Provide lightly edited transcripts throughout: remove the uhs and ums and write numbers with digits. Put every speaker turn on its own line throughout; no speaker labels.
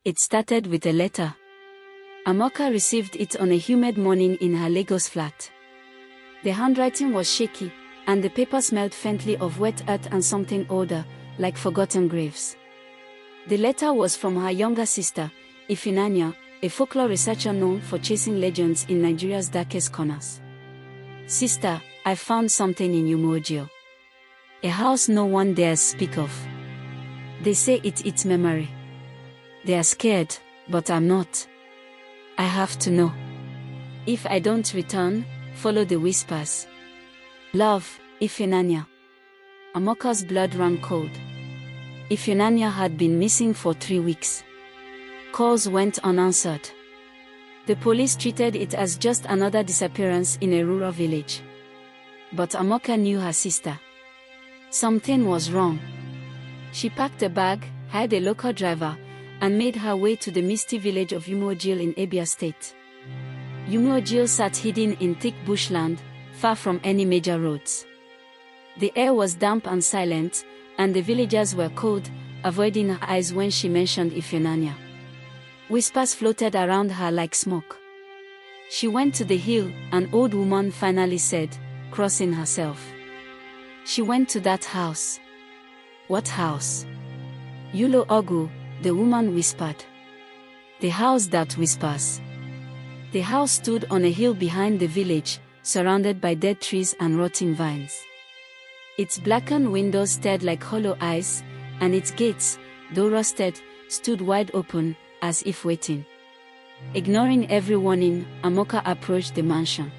It started with a letter. Amoka received it on a humid morning in her Lagos flat. The handwriting was shaky, and the paper smelled faintly of wet earth and something older, like forgotten graves. The letter was from her younger sister, Ifunanya, a folklore researcher known for chasing legends in Nigeria's darkest corners. "Sister, I found something in Umuojio. A house no one dares speak of. They say it eats memory. They are scared, but I'm not. I have to know. If I don't return, follow the whispers. Love, Ifunanya." Amoka's blood ran cold. Ifunanya had been missing for 3 weeks. Calls went unanswered. The police treated it as just another disappearance in a rural village. But Amoka knew her sister. Something was wrong. She packed a bag, hired a local driver, and made her way to the misty village of Umuojil in Abia State. Umuojil sat hidden in thick bushland, far from any major roads. The air was damp and silent, and the villagers were cold, avoiding her eyes when she mentioned Ifunanya. Whispers floated around her like smoke. "She went to the hill," an old woman finally said, crossing herself. "She went to that house." "What house?" "Yulo Ogu," the woman whispered. "The house that whispers." The house stood on a hill behind the village, surrounded by dead trees and rotting vines. Its blackened windows stared like hollow eyes, and its gates, though rusted, stood wide open, as if waiting. Ignoring every warning, Amoka approached the mansion.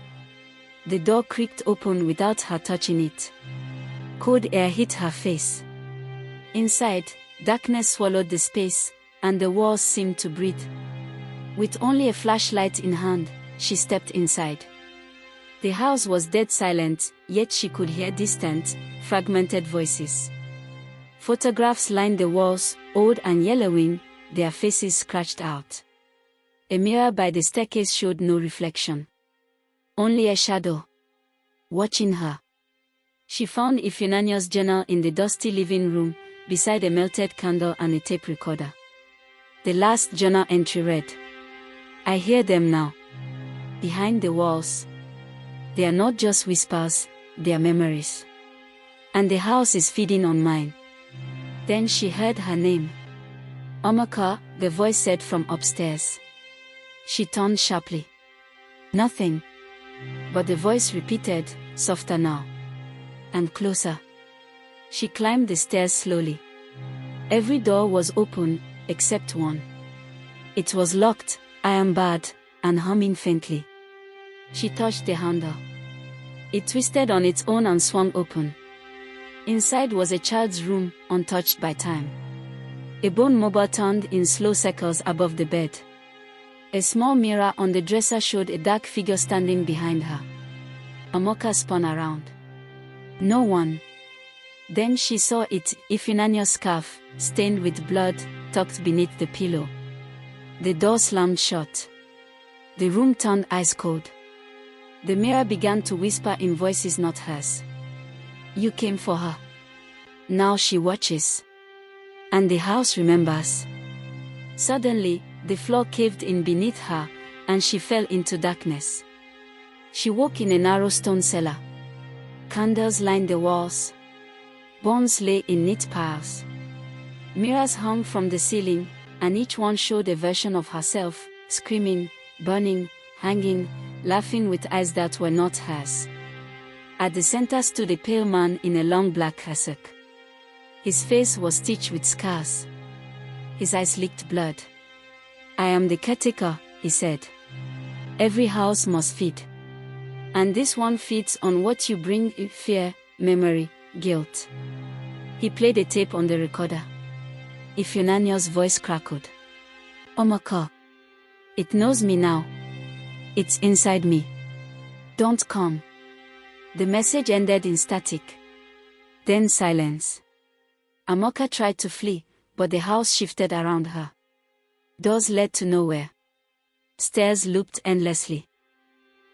The door creaked open without her touching it. Cold air hit her face. Inside, darkness swallowed the space, and the walls seemed to breathe. With only a flashlight in hand, she stepped inside. The house was dead silent, yet she could hear distant, fragmented voices. Photographs lined the walls, old and yellowing, their faces scratched out. A mirror by the staircase showed no reflection. Only a shadow. Watching her. She found Ifunanya's journal in the dusty living room, beside a melted candle and a tape recorder. The last journal entry read, "I hear them now. Behind the walls. They are not just whispers, they are memories. And the house is feeding on mine." Then she heard her name. "Amoka," the voice said from upstairs. She turned sharply. Nothing. But the voice repeated, softer now. And closer. She climbed the stairs slowly. Every door was open, except one. It was locked, iron barred, and humming faintly. She touched the handle. It twisted on its own and swung open. Inside was a child's room, untouched by time. A bone mobile turned in slow circles above the bed. A small mirror on the dresser showed a dark figure standing behind her. Amoka spun around. No one. Then she saw it, Ifunanya's scarf, stained with blood, tucked beneath the pillow. The door slammed shut. The room turned ice cold. The mirror began to whisper in voices not hers. "You came for her. Now she watches. And the house remembers." Suddenly, the floor caved in beneath her, and she fell into darkness. She woke in a narrow stone cellar. Candles lined the walls. Bones lay in neat piles. Mirrors hung from the ceiling, and each one showed a version of herself, screaming, burning, hanging, laughing with eyes that were not hers. At the center stood a pale man in a long black cassock. His face was stitched with scars. His eyes leaked blood. "I am the caretaker," he said. "Every house must feed. And this one feeds on what you bring: fear, memory, guilt." He played a tape on the recorder. Ifunanya's voice crackled. "Amoka. It knows me now. It's inside me. Don't come." The message ended in static. Then silence. Amoka tried to flee, but the house shifted around her. Doors led to nowhere. Stairs looped endlessly.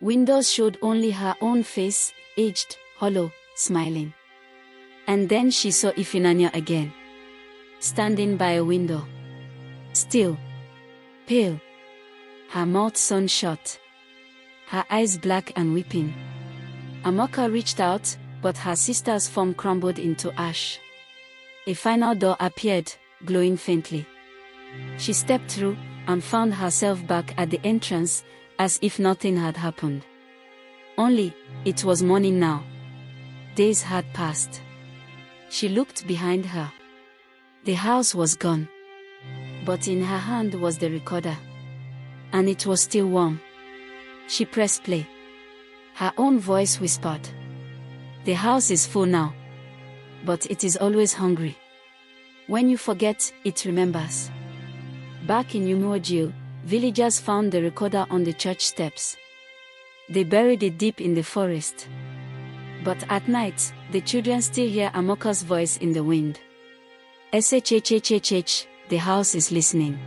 Windows showed only her own face, aged, hollow, smiling. And then she saw Ifunanya again. Standing by a window. Still, pale, her mouth sewn shut, her eyes black and weeping. Amoka reached out, but her sister's form crumbled into ash. A final door appeared, glowing faintly. She stepped through, and found herself back at the entrance, as if nothing had happened. Only, it was morning now. Days had passed. She looked behind her. The house was gone. But in her hand was the recorder. And it was still warm. She pressed play. Her own voice whispered. The house is full now. But it is always hungry. When you forget, it remembers. Back in Umuojio, villagers found the recorder on the church steps. They buried it deep in the forest. But at night, the children still hear Amoka's voice in the wind. SHHHHH, the house is listening.